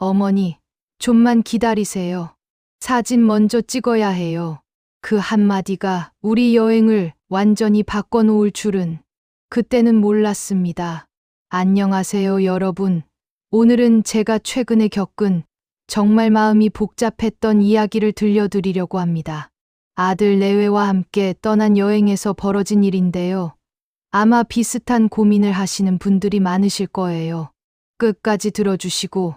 어머니, 좀만 기다리세요. 사진 먼저 찍어야 해요. 그 한마디가 우리 여행을 완전히 바꿔놓을 줄은 그때는 몰랐습니다. 안녕하세요, 여러분. 오늘은 제가 최근에 겪은 정말 마음이 복잡했던 이야기를 들려드리려고 합니다. 아들 내외와 함께 떠난 여행에서 벌어진 일인데요. 아마 비슷한 고민을 하시는 분들이 많으실 거예요. 끝까지 들어주시고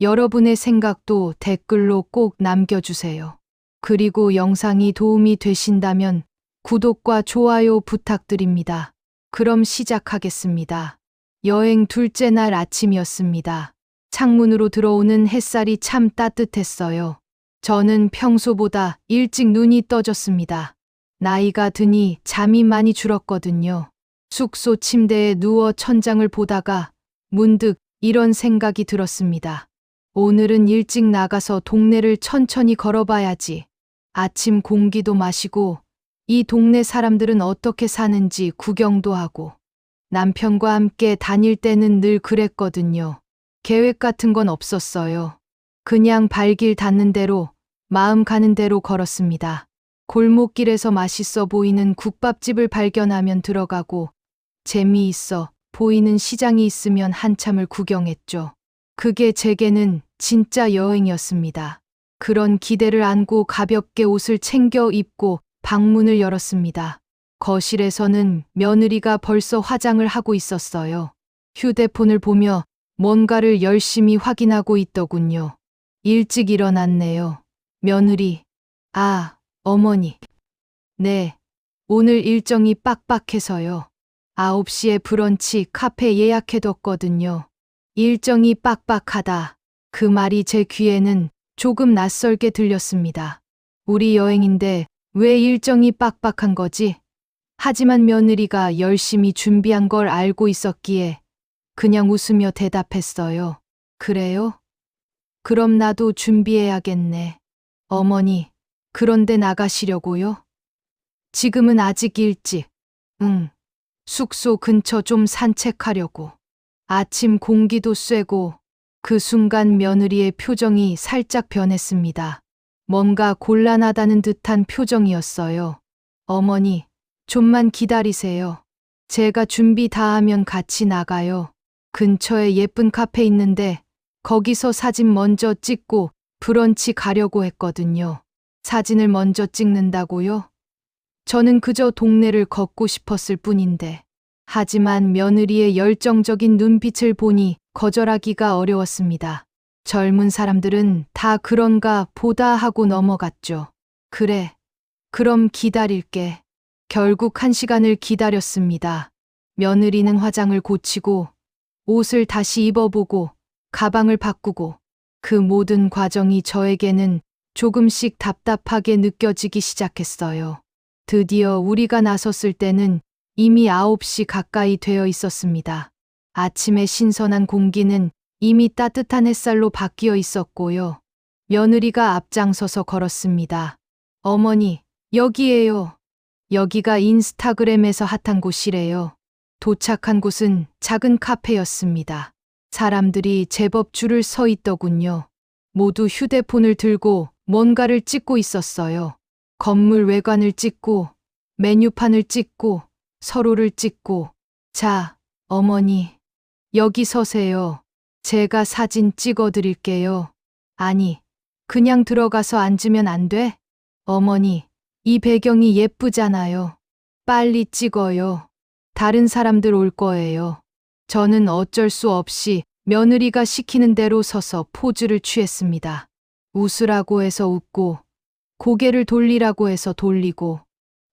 여러분의 생각도 댓글로 꼭 남겨주세요. 그리고 영상이 도움이 되신다면 구독과 좋아요 부탁드립니다. 그럼 시작하겠습니다. 여행 둘째 날 아침이었습니다. 창문으로 들어오는 햇살이 참 따뜻했어요. 저는 평소보다 일찍 눈이 떠졌습니다. 나이가 드니 잠이 많이 줄었거든요. 숙소 침대에 누워 천장을 보다가 문득 이런 생각이 들었습니다. 오늘은 일찍 나가서 동네를 천천히 걸어봐야지. 아침 공기도 마시고 이 동네 사람들은 어떻게 사는지 구경도 하고. 남편과 함께 다닐 때는 늘 그랬거든요. 계획 같은 건 없었어요. 그냥 발길 닿는 대로, 마음 가는 대로 걸었습니다. 골목길에서 맛있어 보이는 국밥집을 발견하면 들어가고, 재미있어 보이는 시장이 있으면 한참을 구경했죠. 그게 제게는 진짜 여행이었습니다. 그런 기대를 안고 가볍게 옷을 챙겨 입고 방문을 열었습니다. 거실에서는 며느리가 벌써 화장을 하고 있었어요. 휴대폰을 보며 뭔가를 열심히 확인하고 있더군요. 일찍 일어났네요. 며느리. 아, 어머니. 네, 오늘 일정이 빡빡해서요. 9시에 브런치 카페 예약해뒀거든요. 일정이 빡빡하다. 그 말이 제 귀에는 조금 낯설게 들렸습니다. 우리 여행인데 왜 일정이 빡빡한 거지? 하지만 며느리가 열심히 준비한 걸 알고 있었기에 그냥 웃으며 대답했어요. 그래요? 그럼 나도 준비해야겠네. 어머니, 그런데 나가시려고요? 지금은 아직 일찍. 응. 숙소 근처 좀 산책하려고. 아침 공기도 쐬고. 그 순간 며느리의 표정이 살짝 변했습니다. 뭔가 곤란하다는 듯한 표정이었어요. 어머니, 좀만 기다리세요. 제가 준비 다 하면 같이 나가요. 근처에 예쁜 카페 있는데 거기서 사진 먼저 찍고 브런치 가려고 했거든요. 사진을 먼저 찍는다고요? 저는 그저 동네를 걷고 싶었을 뿐인데. 하지만 며느리의 열정적인 눈빛을 보니 거절하기가 어려웠습니다. 젊은 사람들은 다 그런가 보다 하고 넘어갔죠. 그래, 그럼 기다릴게. 결국 1시간을 기다렸습니다. 며느리는 화장을 고치고 옷을 다시 입어보고 가방을 바꾸고 그 모든 과정이 저에게는 조금씩 답답하게 느껴지기 시작했어요. 드디어 우리가 나섰을 때는 이미 9시 가까이 되어 있었습니다. 아침의 신선한 공기는 이미 따뜻한 햇살로 바뀌어 있었고요. 며느리가 앞장서서 걸었습니다. 어머니, 여기에요. 여기가 인스타그램에서 핫한 곳이래요. 도착한 곳은 작은 카페였습니다. 사람들이 제법 줄을 서 있더군요. 모두 휴대폰을 들고 뭔가를 찍고 있었어요. 건물 외관을 찍고, 메뉴판을 찍고, 서로를 찍고. 자, 어머니, 여기 서세요. 제가 사진 찍어 드릴게요. 아니, 그냥 들어가서 앉으면 안 돼? 어머니, 이 배경이 예쁘잖아요. 빨리 찍어요. 다른 사람들 올 거예요. 저는 어쩔 수 없이 며느리가 시키는 대로 서서 포즈를 취했습니다. 웃으라고 해서 웃고, 고개를 돌리라고 해서 돌리고,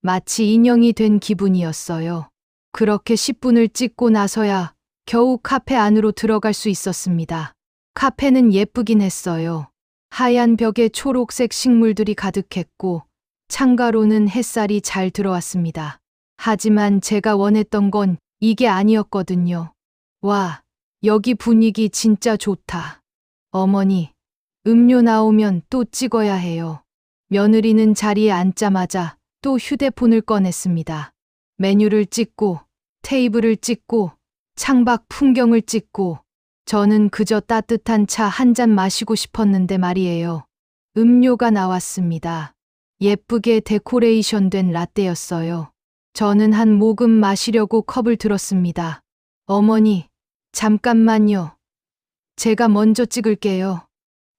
마치 인형이 된 기분이었어요. 그렇게 10분을 찍고 나서야 겨우 카페 안으로 들어갈 수 있었습니다. 카페는 예쁘긴 했어요. 하얀 벽에 초록색 식물들이 가득했고, 창가로는 햇살이 잘 들어왔습니다. 하지만 제가 원했던 건 이게 아니었거든요. 와, 여기 분위기 진짜 좋다. 어머니, 음료 나오면 또 찍어야 해요. 며느리는 자리에 앉자마자 또 휴대폰을 꺼냈습니다. 메뉴를 찍고, 테이블을 찍고, 창밖 풍경을 찍고, 저는 그저 따뜻한 차 한 잔 마시고 싶었는데 말이에요. 음료가 나왔습니다. 예쁘게 데코레이션된 라떼였어요. 저는 한 모금 마시려고 컵을 들었습니다. 어머니, 잠깐만요. 제가 먼저 찍을게요.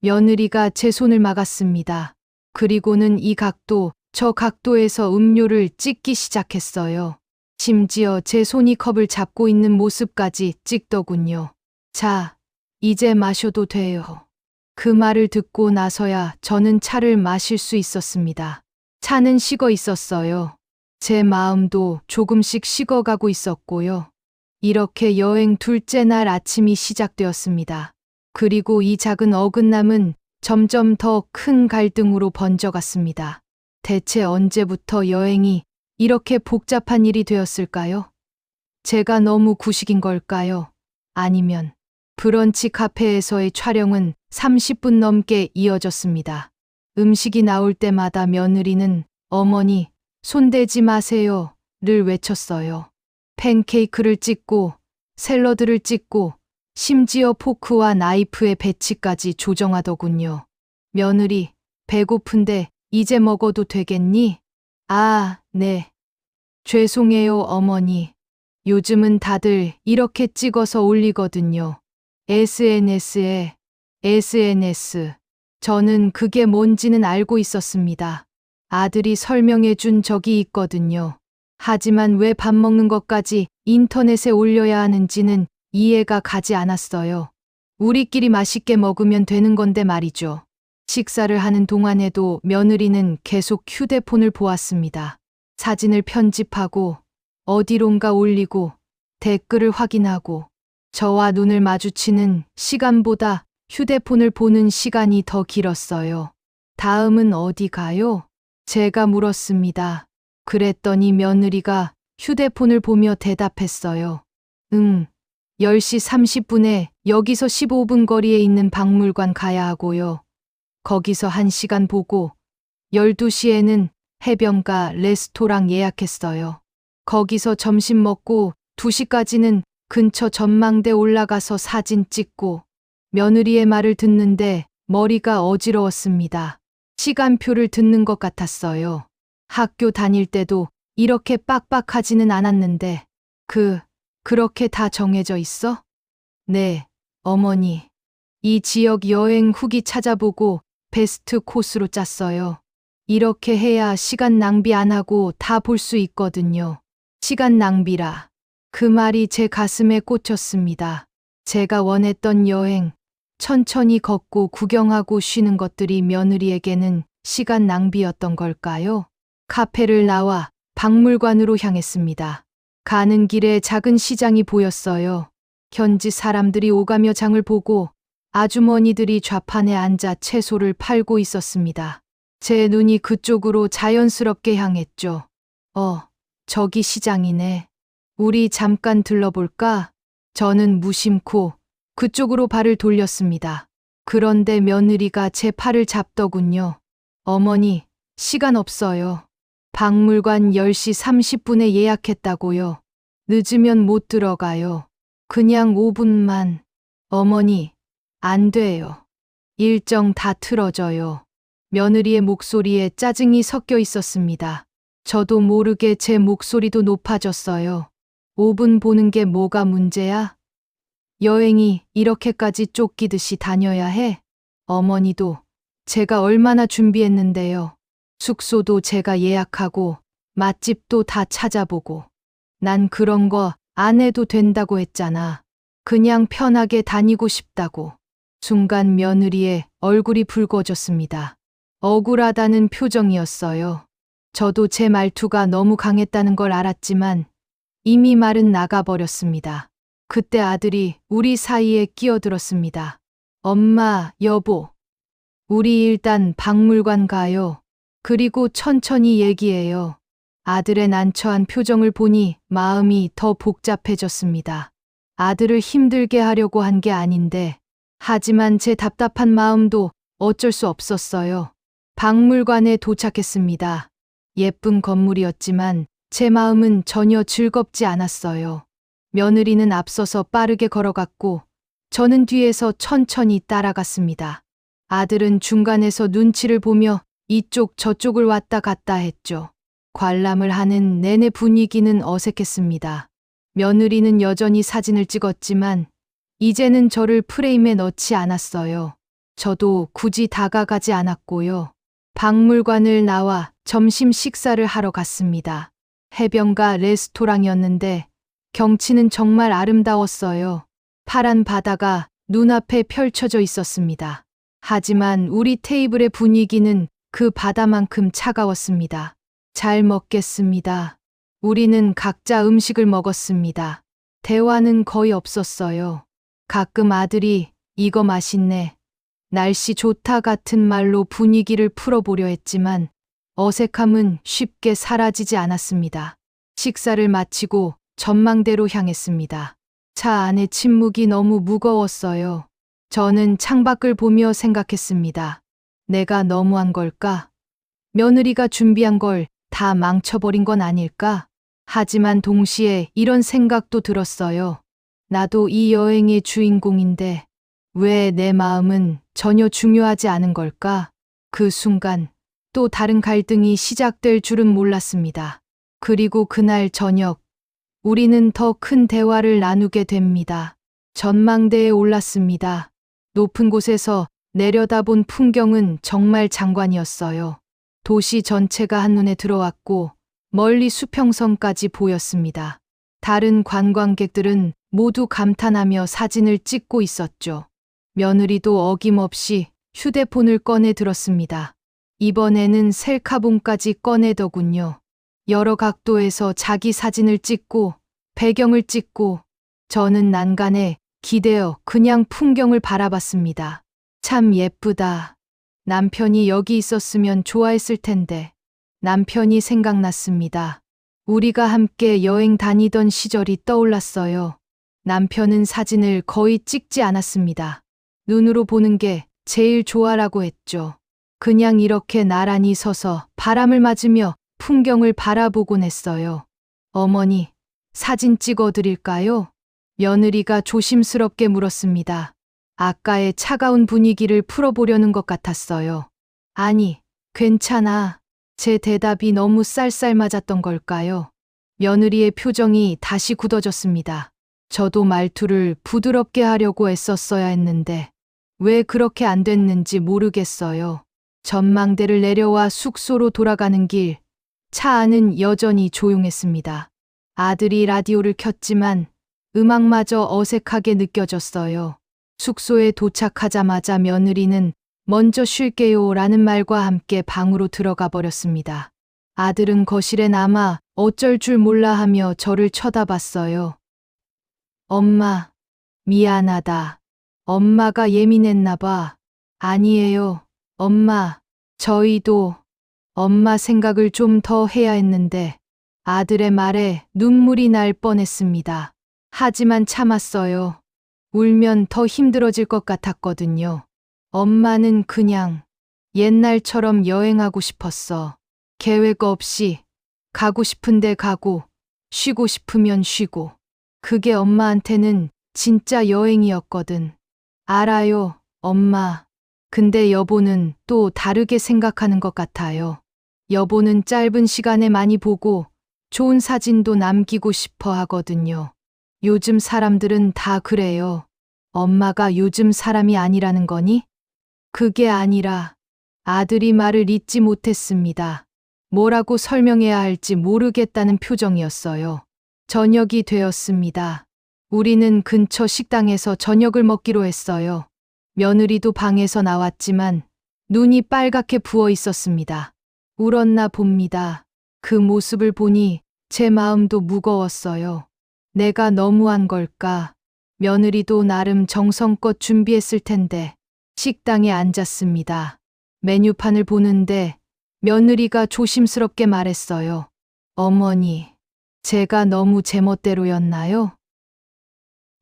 며느리가 제 손을 막았습니다. 그리고는 이 각도, 저 각도에서 음료를 찍기 시작했어요. 심지어 제 손이 컵을 잡고 있는 모습까지 찍더군요. 자, 이제 마셔도 돼요. 그 말을 듣고 나서야 저는 차를 마실 수 있었습니다. 차는 식어 있었어요. 제 마음도 조금씩 식어가고 있었고요. 이렇게 여행 둘째 날 아침이 시작되었습니다. 그리고 이 작은 어긋남은 점점 더 큰 갈등으로 번져갔습니다. 대체 언제부터 여행이 이렇게 복잡한 일이 되었을까요? 제가 너무 구식인 걸까요? 아니면 브런치 카페에서의 촬영은 30분 넘게 이어졌습니다. 음식이 나올 때마다 며느리는 어머니, 손대지 마세요 를 외쳤어요. 팬케이크를 찍고 샐러드를 찍고 심지어 포크와 나이프의 배치까지 조정하더군요. 며느리, 배고픈데 이제 먹어도 되겠니? 아, 네. 죄송해요, 어머니. 요즘은 다들 이렇게 찍어서 올리거든요. SNS에, SNS. 저는 그게 뭔지는 알고 있었습니다. 아들이 설명해 준 적이 있거든요. 하지만 왜 밥 먹는 것까지 인터넷에 올려야 하는지는 이해가 가지 않았어요. 우리끼리 맛있게 먹으면 되는 건데 말이죠. 식사를 하는 동안에도 며느리는 계속 휴대폰을 보았습니다. 사진을 편집하고 어디론가 올리고 댓글을 확인하고 저와 눈을 마주치는 시간보다 휴대폰을 보는 시간이 더 길었어요. 다음은 어디 가요? 제가 물었습니다. 그랬더니 며느리가 휴대폰을 보며 대답했어요. 10시 30분에 여기서 15분 거리에 있는 박물관 가야 하고요. 거기서 1시간 보고 12시에는 해변가 레스토랑 예약했어요. 거기서 점심 먹고 2시까지는 근처 전망대 올라가서 사진 찍고 며느리의 말을 듣는데 머리가 어지러웠습니다. 시간표를 듣는 것 같았어요. 학교 다닐 때도 이렇게 빡빡하지는 않았는데 그렇게 다 정해져 있어? 네, 어머니. 이 지역 여행 후기 찾아보고 베스트 코스로 짰어요. 이렇게 해야 시간 낭비 안 하고 다 볼 수 있거든요. 시간 낭비라. 그 말이 제 가슴에 꽂혔습니다. 제가 원했던 여행, 천천히 걷고 구경하고 쉬는 것들이 며느리에게는 시간 낭비였던 걸까요? 카페를 나와 박물관으로 향했습니다. 가는 길에 작은 시장이 보였어요. 현지 사람들이 오가며 장을 보고 아주머니들이 좌판에 앉아 채소를 팔고 있었습니다. 제 눈이 그쪽으로 자연스럽게 향했죠. 저기 시장이네. 우리 잠깐 들러볼까? 저는 무심코 그쪽으로 발을 돌렸습니다. 그런데 며느리가 제 팔을 잡더군요. 어머니, 시간 없어요. 박물관 10시 30분에 예약했다고요. 늦으면 못 들어가요. 그냥 5분만. 어머니, 안 돼요. 일정 다 틀어져요. 며느리의 목소리에 짜증이 섞여 있었습니다. 저도 모르게 제 목소리도 높아졌어요. 5분 보는 게 뭐가 문제야? 여행이 이렇게까지 쫓기듯이 다녀야 해? 어머니도 제가 얼마나 준비했는데요. 숙소도 제가 예약하고 맛집도 다 찾아보고 난 그런 거 안 해도 된다고 했잖아. 그냥 편하게 다니고 싶다고. 순간 며느리의 얼굴이 붉어졌습니다. 억울하다는 표정이었어요. 저도 제 말투가 너무 강했다는 걸 알았지만 이미 말은 나가버렸습니다. 그때 아들이 우리 사이에 끼어들었습니다. 엄마, 여보, 우리 일단 박물관 가요. 그리고 천천히 얘기해요. 아들의 난처한 표정을 보니 마음이 더 복잡해졌습니다. 아들을 힘들게 하려고 한 게 아닌데, 하지만 제 답답한 마음도 어쩔 수 없었어요. 박물관에 도착했습니다. 예쁜 건물이었지만 제 마음은 전혀 즐겁지 않았어요. 며느리는 앞서서 빠르게 걸어갔고 저는 뒤에서 천천히 따라갔습니다. 아들은 중간에서 눈치를 보며 이쪽 저쪽을 왔다 갔다 했죠. 관람을 하는 내내 분위기는 어색했습니다. 며느리는 여전히 사진을 찍었지만 이제는 저를 프레임에 넣지 않았어요. 저도 굳이 다가가지 않았고요. 박물관을 나와 점심 식사를 하러 갔습니다. 해변가 레스토랑이었는데 경치는 정말 아름다웠어요. 파란 바다가 눈앞에 펼쳐져 있었습니다. 하지만 우리 테이블의 분위기는 그 바다만큼 차가웠습니다. 잘 먹겠습니다. 우리는 각자 음식을 먹었습니다. 대화는 거의 없었어요. 가끔 아들이 이거 맛있네. 날씨 좋다 같은 말로 분위기를 풀어보려 했지만 어색함은 쉽게 사라지지 않았습니다. 식사를 마치고 전망대로 향했습니다. 차 안의 침묵이 너무 무거웠어요. 저는 창밖을 보며 생각했습니다. 내가 너무한 걸까? 며느리가 준비한 걸 다 망쳐버린 건 아닐까? 하지만 동시에 이런 생각도 들었어요. 나도 이 여행의 주인공인데 왜 내 마음은 전혀 중요하지 않은 걸까? 그 순간 또 다른 갈등이 시작될 줄은 몰랐습니다. 그리고 그날 저녁 우리는 더 큰 대화를 나누게 됩니다. 전망대에 올랐습니다. 높은 곳에서 내려다본 풍경은 정말 장관이었어요. 도시 전체가 한눈에 들어왔고 멀리 수평선까지 보였습니다. 다른 관광객들은 모두 감탄하며 사진을 찍고 있었죠. 며느리도 어김없이 휴대폰을 꺼내 들었습니다. 이번에는 셀카봉까지 꺼내더군요. 여러 각도에서 자기 사진을 찍고 배경을 찍고 저는 난간에 기대어 그냥 풍경을 바라봤습니다. 참 예쁘다. 남편이 여기 있었으면 좋아했을 텐데. 남편이 생각났습니다. 우리가 함께 여행 다니던 시절이 떠올랐어요. 남편은 사진을 거의 찍지 않았습니다. 눈으로 보는 게 제일 좋아라고 했죠. 그냥 이렇게 나란히 서서 바람을 맞으며 풍경을 바라보곤 했어요. 어머니, 사진 찍어 드릴까요? 며느리가 조심스럽게 물었습니다. 아까의 차가운 분위기를 풀어보려는 것 같았어요. 아니, 괜찮아. 제 대답이 너무 쌀쌀맞았던 걸까요? 며느리의 표정이 다시 굳어졌습니다. 저도 말투를 부드럽게 하려고 애썼어야 했는데 왜 그렇게 안 됐는지 모르겠어요. 전망대를 내려와 숙소로 돌아가는 길, 차 안은 여전히 조용했습니다. 아들이 라디오를 켰지만 음악마저 어색하게 느껴졌어요. 숙소에 도착하자마자 며느리는 먼저 쉴게요 라는 말과 함께 방으로 들어가 버렸습니다. 아들은 거실에 남아 어쩔 줄 몰라 하며 저를 쳐다봤어요. 엄마, 미안하다. 엄마가 예민했나 봐. 아니에요. 엄마, 저희도 엄마 생각을 좀 더 해야 했는데 아들의 말에 눈물이 날 뻔했습니다. 하지만 참았어요. 울면 더 힘들어질 것 같았거든요. 엄마는 그냥 옛날처럼 여행하고 싶었어. 계획 없이 가고 싶은데 가고 쉬고 싶으면 쉬고. 그게 엄마한테는 진짜 여행이었거든. 알아요, 엄마. 근데 여보는 또 다르게 생각하는 것 같아요. 여보는 짧은 시간에 많이 보고 좋은 사진도 남기고 싶어 하거든요. 요즘 사람들은 다 그래요. 엄마가 요즘 사람이 아니라는 거니? 그게 아니라 아들이 말을 잇지 못했습니다. 뭐라고 설명해야 할지 모르겠다는 표정이었어요. 저녁이 되었습니다. 우리는 근처 식당에서 저녁을 먹기로 했어요. 며느리도 방에서 나왔지만 눈이 빨갛게 부어 있었습니다. 울었나 봅니다. 그 모습을 보니 제 마음도 무거웠어요. 내가 너무한 걸까? 며느리도 나름 정성껏 준비했을 텐데. 식당에 앉았습니다. 메뉴판을 보는데 며느리가 조심스럽게 말했어요. 어머니, 제가 너무 제멋대로였나요?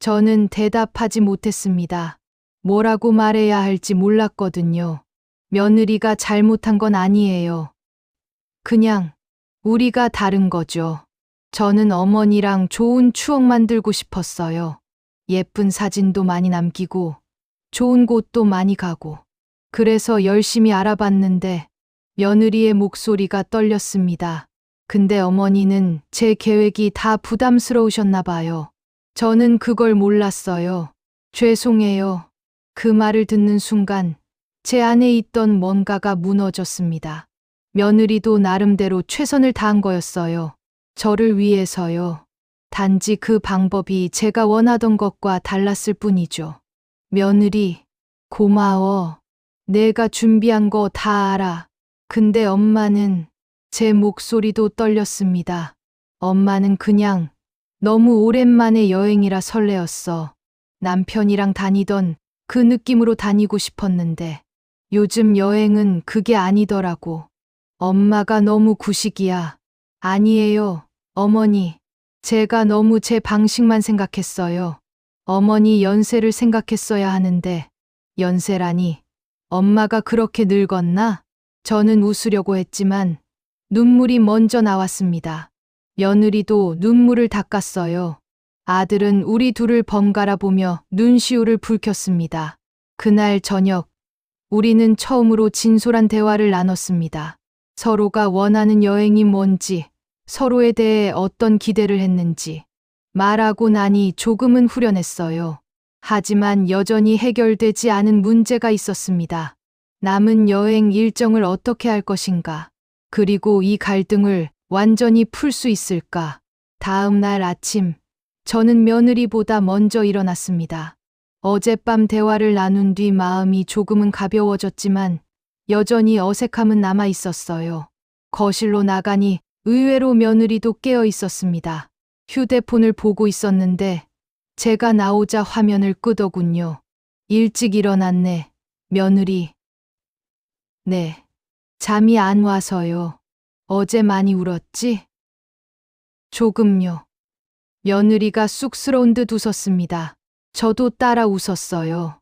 저는 대답하지 못했습니다. 뭐라고 말해야 할지 몰랐거든요. 며느리가 잘못한 건 아니에요. 그냥 우리가 다른 거죠. 저는 어머니랑 좋은 추억 만들고 싶었어요. 예쁜 사진도 많이 남기고 좋은 곳도 많이 가고 그래서 열심히 알아봤는데 며느리의 목소리가 떨렸습니다. 근데 어머니는 제 계획이 다 부담스러우셨나 봐요. 저는 그걸 몰랐어요. 죄송해요. 그 말을 듣는 순간 제 안에 있던 뭔가가 무너졌습니다. 며느리도 나름대로 최선을 다한 거였어요. 저를 위해서요. 단지 그 방법이 제가 원하던 것과 달랐을 뿐이죠. 며느리, 고마워. 내가 준비한 거 다 알아. 근데 엄마는 제 목소리도 떨렸습니다. 엄마는 그냥 너무 오랜만에 여행이라 설레었어. 남편이랑 다니던 그 느낌으로 다니고 싶었는데 요즘 여행은 그게 아니더라고. 엄마가 너무 구식이야. 아니에요, 어머니. 제가 너무 제 방식만 생각했어요. 어머니 연세를 생각했어야 하는데 연세라니. 엄마가 그렇게 늙었나? 저는 웃으려고 했지만 눈물이 먼저 나왔습니다. 며느리도 눈물을 닦았어요. 아들은 우리 둘을 번갈아 보며 눈시울을 붉혔습니다. 그날 저녁, 우리는 처음으로 진솔한 대화를 나눴습니다. 서로가 원하는 여행이 뭔지, 서로에 대해 어떤 기대를 했는지 말하고 나니 조금은 후련했어요. 하지만 여전히 해결되지 않은 문제가 있었습니다. 남은 여행 일정을 어떻게 할 것인가? 그리고 이 갈등을 완전히 풀 수 있을까? 다음 날 아침, 저는 며느리보다 먼저 일어났습니다. 어젯밤 대화를 나눈 뒤 마음이 조금은 가벼워졌지만 여전히 어색함은 남아 있었어요. 거실로 나가니 의외로 며느리도 깨어 있었습니다. 휴대폰을 보고 있었는데 제가 나오자 화면을 끄더군요. 일찍 일어났네, 며느리. 네. 잠이 안 와서요. 어제 많이 울었지? 조금요. 며느리가 쑥스러운 듯 웃었습니다. 저도 따라 웃었어요.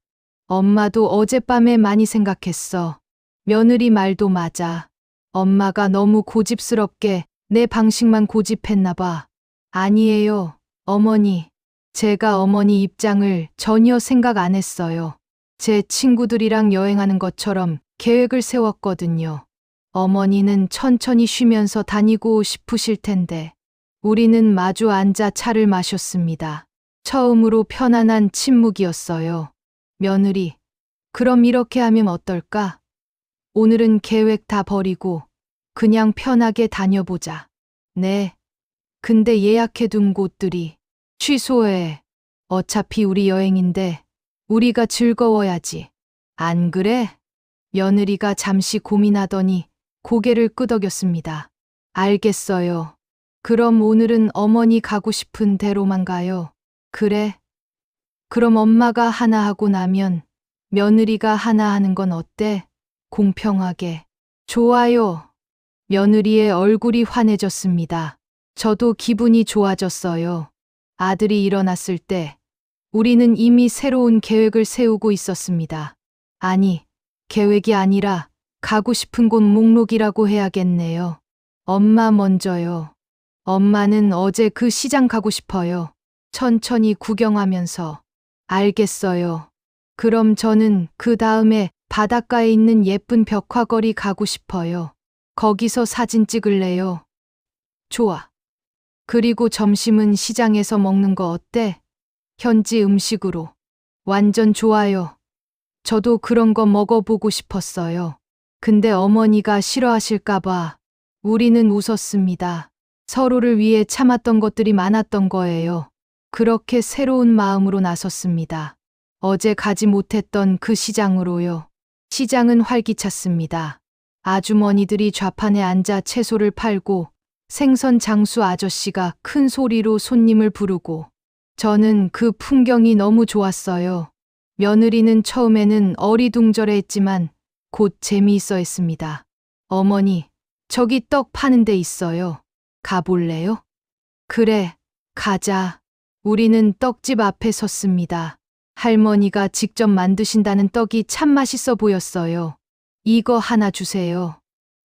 엄마도 어젯밤에 많이 생각했어. 며느리 말도 맞아. 엄마가 너무 고집스럽게 내 방식만 고집했나 봐. 아니에요, 어머니. 제가 어머니 입장을 전혀 생각 안 했어요. 제 친구들이랑 여행하는 것처럼 계획을 세웠거든요. 어머니는 천천히 쉬면서 다니고 싶으실 텐데. 우리는 마주 앉아 차를 마셨습니다. 처음으로 편안한 침묵이었어요. 며느리, 그럼 이렇게 하면 어떨까? 오늘은 계획 다 버리고 그냥 편하게 다녀보자. 네. 근데 예약해둔 곳들이 취소해. 어차피 우리 여행인데 우리가 즐거워야지. 안 그래? 며느리가 잠시 고민하더니 고개를 끄덕였습니다. 알겠어요. 그럼 오늘은 어머니 가고 싶은 대로만 가요. 그래. 그럼 엄마가 하나 하고 나면 며느리가 하나 하는 건 어때? 공평하게. 좋아요. 며느리의 얼굴이 환해졌습니다. 저도 기분이 좋아졌어요. 아들이 일어났을 때 우리는 이미 새로운 계획을 세우고 있었습니다. 아니, 계획이 아니라 가고 싶은 곳 목록이라고 해야겠네요. 엄마 먼저요. 엄마는 어제 그 시장 가고 싶어요. 천천히 구경하면서. 알겠어요. 그럼 저는 그 다음에 바닷가에 있는 예쁜 벽화거리 가고 싶어요. 거기서 사진 찍을래요. 좋아. 그리고 점심은 시장에서 먹는 거 어때? 현지 음식으로. 완전 좋아요. 저도 그런 거 먹어보고 싶었어요. 근데 어머니가 싫어하실까봐 우리는 웃었습니다. 서로를 위해 참았던 것들이 많았던 거예요. 그렇게 새로운 마음으로 나섰습니다. 어제 가지 못했던 그 시장으로요. 시장은 활기찼습니다. 아주머니들이 좌판에 앉아 채소를 팔고 생선 장수 아저씨가 큰 소리로 손님을 부르고 저는 그 풍경이 너무 좋았어요. 며느리는 처음에는 어리둥절해했지만 곧 재미있어 했습니다. 어머니, 저기 떡 파는 데 있어요. 가볼래요? 그래, 가자. 우리는 떡집 앞에 섰습니다. 할머니가 직접 만드신다는 떡이 참 맛있어 보였어요. 이거 하나 주세요.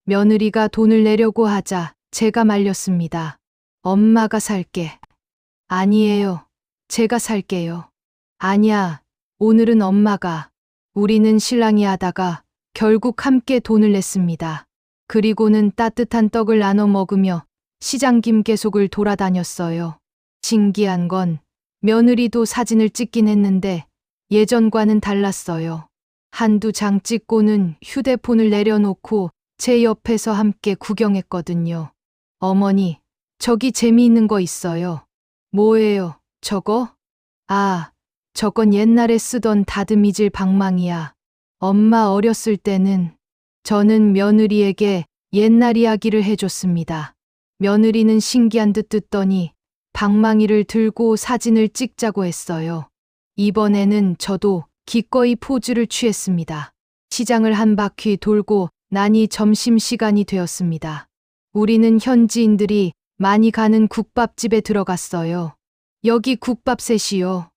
며느리가 돈을 내려고 하자 제가 말렸습니다. 엄마가 살게. 아니에요. 제가 살게요. 아니야, 오늘은 엄마가. 우리는 실랑이 하다가 결국 함께 돈을 냈습니다. 그리고는 따뜻한 떡을 나눠 먹으며 시장 김계속을 돌아다녔어요. 신기한 건 며느리도 사진을 찍긴 했는데 예전과는 달랐어요. 한두 장 찍고는 휴대폰을 내려놓고 제 옆에서 함께 구경했거든요. 어머니, 저기 재미있는 거 있어요. 뭐예요, 저거? 아, 저건 옛날에 쓰던 다듬이질 방망이야. 엄마 어렸을 때는 저는 며느리에게 옛날 이야기를 해줬습니다. 며느리는 신기한 듯 듣더니 방망이를 들고 사진을 찍자고 했어요. 이번에는 저도 기꺼이 포즈를 취했습니다. 시장을 한 바퀴 돌고 나니 점심시간이 되었습니다. 우리는 현지인들이 많이 가는 국밥집에 들어갔어요. 여기 국밥셋이요.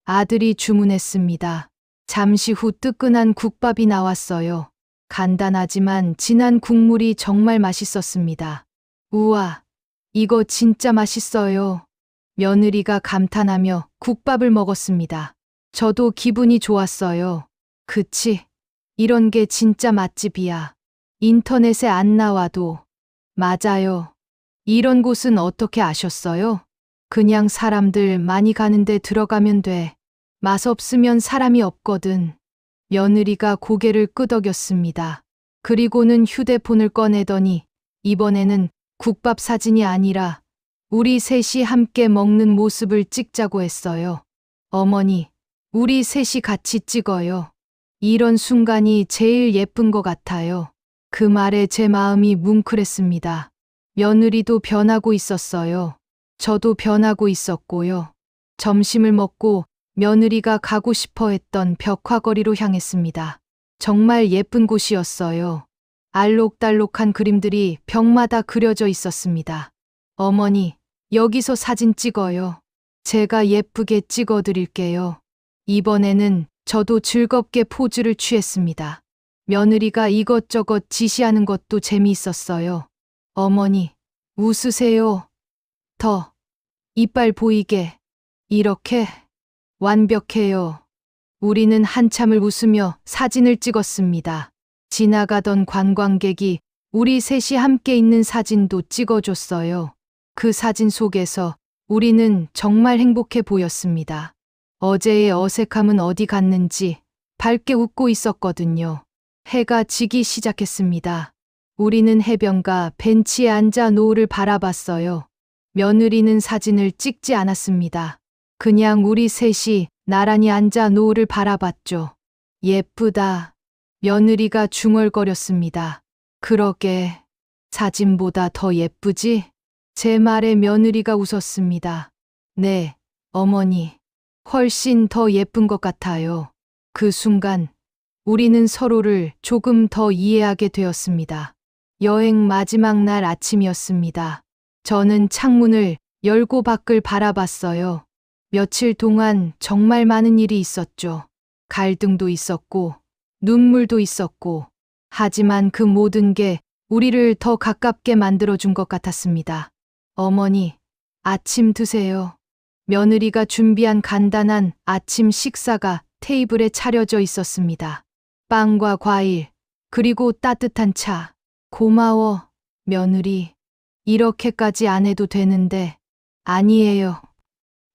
아들이 주문했습니다. 잠시 후 뜨끈한 국밥이 나왔어요. 간단하지만 진한 국물이 정말 맛있었습니다. 우와, 이거 진짜 맛있어요. 며느리가 감탄하며 국밥을 먹었습니다. 저도 기분이 좋았어요. 그치? 이런 게 진짜 맛집이야. 인터넷에 안 나와도. 맞아요. 이런 곳은 어떻게 아셨어요? 그냥 사람들 많이 가는데 들어가면 돼. 맛없으면 사람이 없거든. 며느리가 고개를 끄덕였습니다. 그리고는 휴대폰을 꺼내더니 이번에는 국밥 사진이 아니라 우리 셋이 함께 먹는 모습을 찍자고 했어요. 어머니, 우리 셋이 같이 찍어요. 이런 순간이 제일 예쁜 것 같아요. 그 말에 제 마음이 뭉클했습니다. 며느리도 변하고 있었어요. 저도 변하고 있었고요. 점심을 먹고 며느리가 가고 싶어 했던 벽화거리로 향했습니다. 정말 예쁜 곳이었어요. 알록달록한 그림들이 벽마다 그려져 있었습니다. 어머니, 여기서 사진 찍어요. 제가 예쁘게 찍어 드릴게요. 이번에는 저도 즐겁게 포즈를 취했습니다. 며느리가 이것저것 지시하는 것도 재미있었어요. 어머니, 웃으세요. 더, 이빨 보이게. 이렇게. 완벽해요. 우리는 한참을 웃으며 사진을 찍었습니다. 지나가던 관광객이 우리 셋이 함께 있는 사진도 찍어줬어요. 그 사진 속에서 우리는 정말 행복해 보였습니다. 어제의 어색함은 어디 갔는지 밝게 웃고 있었거든요. 해가 지기 시작했습니다. 우리는 해변가 벤치에 앉아 노을을 바라봤어요. 며느리는 사진을 찍지 않았습니다. 그냥 우리 셋이 나란히 앉아 노을을 바라봤죠. 예쁘다. 며느리가 중얼거렸습니다. 그러게, 사진보다 더 예쁘지? 제 말에 며느리가 웃었습니다. 네, 어머니. 훨씬 더 예쁜 것 같아요. 그 순간 우리는 서로를 조금 더 이해하게 되었습니다. 여행 마지막 날 아침이었습니다. 저는 창문을 열고 밖을 바라봤어요. 며칠 동안 정말 많은 일이 있었죠. 갈등도 있었고, 눈물도 있었고, 하지만 그 모든 게 우리를 더 가깝게 만들어준 것 같았습니다. 어머니, 아침 드세요. 며느리가 준비한 간단한 아침 식사가 테이블에 차려져 있었습니다. 빵과 과일, 그리고 따뜻한 차. 고마워, 며느리. 이렇게까지 안 해도 되는데. 아니에요.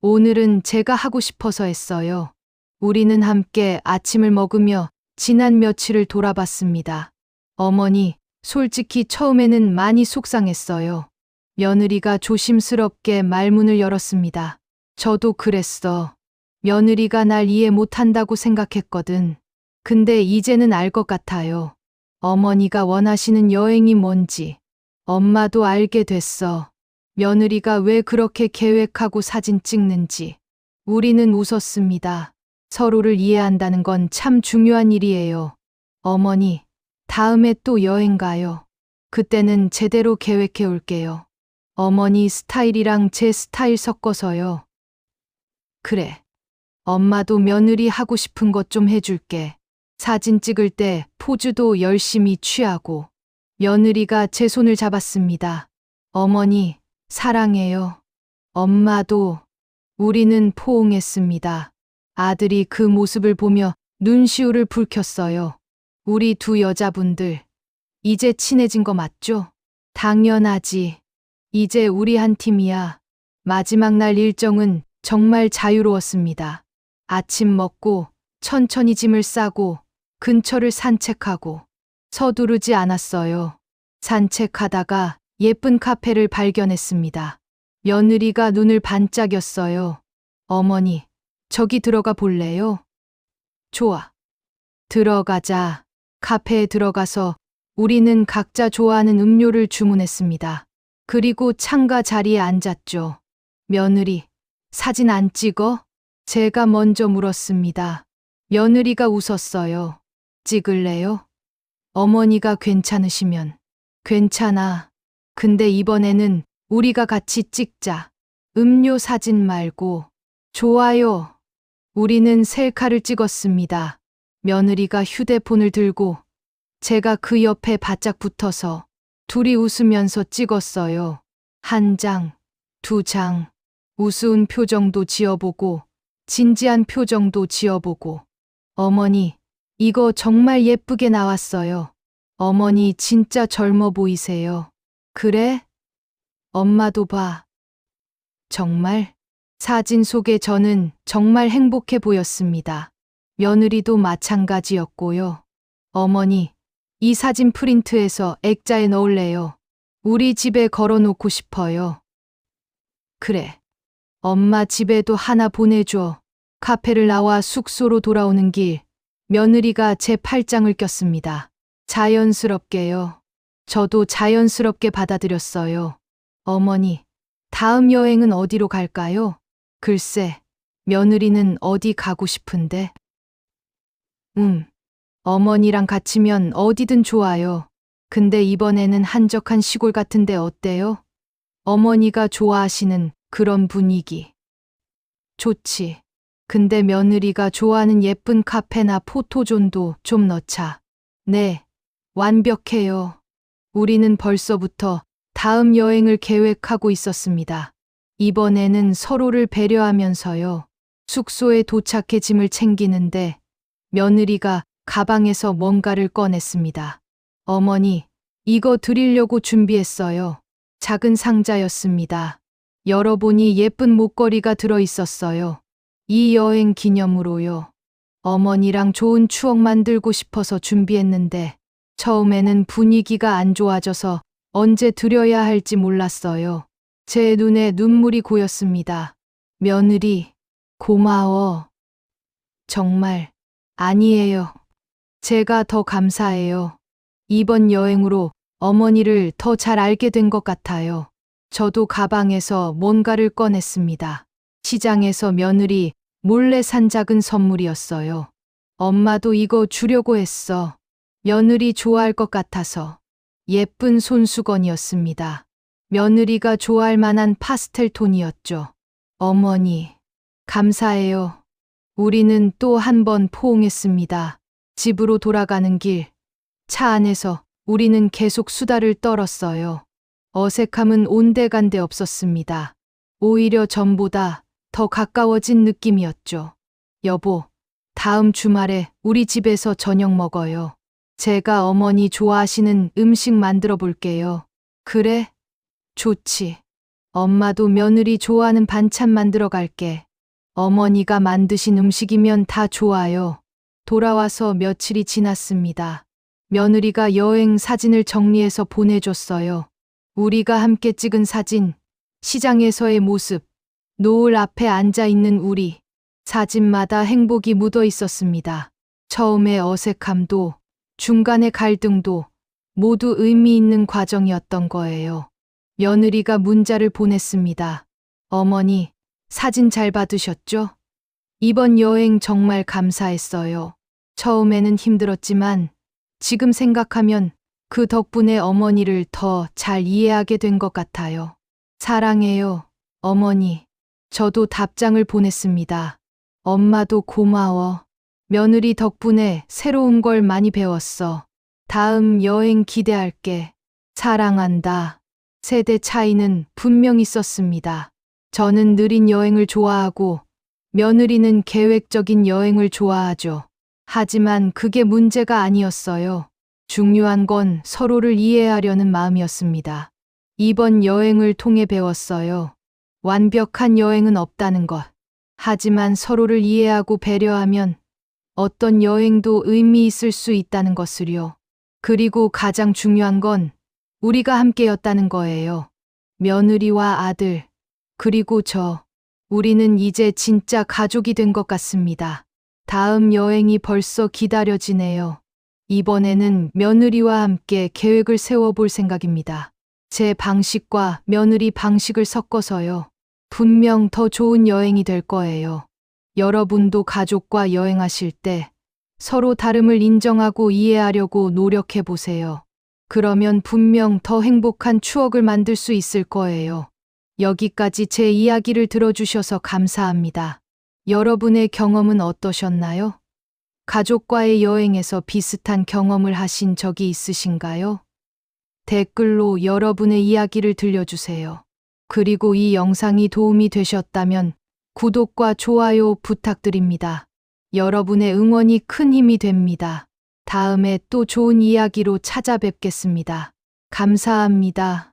오늘은 제가 하고 싶어서 했어요. 우리는 함께 아침을 먹으며 지난 며칠을 돌아봤습니다. 어머니, 솔직히 처음에는 많이 속상했어요. 며느리가 조심스럽게 말문을 열었습니다. 저도 그랬어. 며느리가 날 이해 못한다고 생각했거든. 근데 이제는 알 것 같아요. 어머니가 원하시는 여행이 뭔지. 엄마도 알게 됐어. 며느리가 왜 그렇게 계획하고 사진 찍는지. 우리는 웃었습니다. 서로를 이해한다는 건 참 중요한 일이에요. 어머니, 다음에 또 여행 가요. 그때는 제대로 계획해 올게요. 어머니 스타일이랑 제 스타일 섞어서요. 그래. 엄마도 며느리 하고 싶은 것 좀 해줄게. 사진 찍을 때 포즈도 열심히 취하고. 며느리가 제 손을 잡았습니다. 어머니, 사랑해요. 엄마도. 우리는 포옹했습니다. 아들이 그 모습을 보며 눈시울을 붉혔어요. 우리 두 여자분들, 이제 친해진 거 맞죠? 당연하지. 이제 우리 한 팀이야. 마지막 날 일정은 정말 자유로웠습니다. 아침 먹고 천천히 짐을 싸고 근처를 산책하고 서두르지 않았어요. 산책하다가 예쁜 카페를 발견했습니다. 며느리가 눈을 반짝였어요. 어머니, 저기 들어가 볼래요? 좋아. 들어가자. 카페에 들어가서 우리는 각자 좋아하는 음료를 주문했습니다. 그리고 창가 자리에 앉았죠. 며느리, 사진 안 찍어? 제가 먼저 물었습니다. 며느리가 웃었어요. 찍을래요? 어머니가 괜찮으시면. 괜찮아. 근데 이번에는 우리가 같이 찍자. 음료 사진 말고. 좋아요. 우리는 셀카를 찍었습니다. 며느리가 휴대폰을 들고 제가 그 옆에 바짝 붙어서 둘이 웃으면서 찍었어요. 한 장, 두 장. 우스운 표정도 지어보고 진지한 표정도 지어보고. 어머니, 이거 정말 예쁘게 나왔어요. 어머니 진짜 젊어 보이세요. 그래? 엄마도 봐. 정말? 사진 속에 저는 정말 행복해 보였습니다. 며느리도 마찬가지였고요. 어머니, 이 사진 프린트해서 액자에 넣을래요. 우리 집에 걸어놓고 싶어요. 그래. 엄마 집에도 하나 보내줘. 카페를 나와 숙소로 돌아오는 길, 며느리가 제 팔짱을 꼈습니다. 자연스럽게요. 저도 자연스럽게 받아들였어요. 어머니, 다음 여행은 어디로 갈까요? 글쎄, 며느리는 어디 가고 싶은데? 어머니랑 같이면 어디든 좋아요. 근데 이번에는 한적한 시골 같은데 어때요? 어머니가 좋아하시는 그런 분위기. 좋지. 근데 며느리가 좋아하는 예쁜 카페나 포토존도 좀 넣자. 네, 완벽해요. 우리는 벌써부터 다음 여행을 계획하고 있었습니다. 이번에는 서로를 배려하면서요. 숙소에 도착해 짐을 챙기는데 며느리가 가방에서 뭔가를 꺼냈습니다. 어머니, 이거 드리려고 준비했어요. 작은 상자였습니다. 열어보니 예쁜 목걸이가 들어 있었어요. 이 여행 기념으로요. 어머니랑 좋은 추억 만들고 싶어서 준비했는데 처음에는 분위기가 안 좋아져서 언제 드려야 할지 몰랐어요. 제 눈에 눈물이 고였습니다. 며느리, 고마워. 정말, 아니에요. 제가 더 감사해요. 이번 여행으로 어머니를 더 잘 알게 된 것 같아요. 저도 가방에서 뭔가를 꺼냈습니다. 시장에서 며느리 몰래 산 작은 선물이었어요. 엄마도 이거 주려고 했어. 며느리 좋아할 것 같아서. 예쁜 손수건이었습니다. 며느리가 좋아할 만한 파스텔 톤이었죠. 어머니, 감사해요. 우리는 또 한 번 포옹했습니다. 집으로 돌아가는 길, 차 안에서 우리는 계속 수다를 떨었어요. 어색함은 온데간데 없었습니다. 오히려 전보다 더 가까워진 느낌이었죠. 여보, 다음 주말에 우리 집에서 저녁 먹어요. 제가 어머니 좋아하시는 음식 만들어 볼게요. 그래? 좋지. 엄마도 며느리 좋아하는 반찬 만들어 갈게. 어머니가 만드신 음식이면 다 좋아요. 돌아와서 며칠이 지났습니다. 며느리가 여행 사진을 정리해서 보내줬어요. 우리가 함께 찍은 사진, 시장에서의 모습, 노을 앞에 앉아 있는 우리. 사진마다 행복이 묻어 있었습니다. 처음의 어색함도, 중간의 갈등도 모두 의미 있는 과정이었던 거예요. 며느리가 문자를 보냈습니다. 어머니, 사진 잘 받으셨죠? 이번 여행 정말 감사했어요. 처음에는 힘들었지만 지금 생각하면 그 덕분에 어머니를 더 잘 이해하게 된 것 같아요. 사랑해요, 어머니. 저도 답장을 보냈습니다. 엄마도 고마워. 며느리 덕분에 새로운 걸 많이 배웠어. 다음 여행 기대할게. 사랑한다. 세대 차이는 분명 있었습니다. 저는 느린 여행을 좋아하고 며느리는 계획적인 여행을 좋아하죠. 하지만 그게 문제가 아니었어요. 중요한 건 서로를 이해하려는 마음이었습니다. 이번 여행을 통해 배웠어요. 완벽한 여행은 없다는 것. 하지만 서로를 이해하고 배려하면 어떤 여행도 의미 있을 수 있다는 것을요. 그리고 가장 중요한 건 우리가 함께였다는 거예요. 며느리와 아들, 그리고 저. 우리는 이제 진짜 가족이 된 것 같습니다. 다음 여행이 벌써 기다려지네요. 이번에는 며느리와 함께 계획을 세워볼 생각입니다. 제 방식과 며느리 방식을 섞어서요. 분명 더 좋은 여행이 될 거예요. 여러분도 가족과 여행하실 때 서로 다름을 인정하고 이해하려고 노력해 보세요. 그러면 분명 더 행복한 추억을 만들 수 있을 거예요. 여기까지 제 이야기를 들어주셔서 감사합니다. 여러분의 경험은 어떠셨나요? 가족과의 여행에서 비슷한 경험을 하신 적이 있으신가요? 댓글로 여러분의 이야기를 들려주세요. 그리고 이 영상이 도움이 되셨다면 구독과 좋아요 부탁드립니다. 여러분의 응원이 큰 힘이 됩니다. 다음에 또 좋은 이야기로 찾아뵙겠습니다. 감사합니다.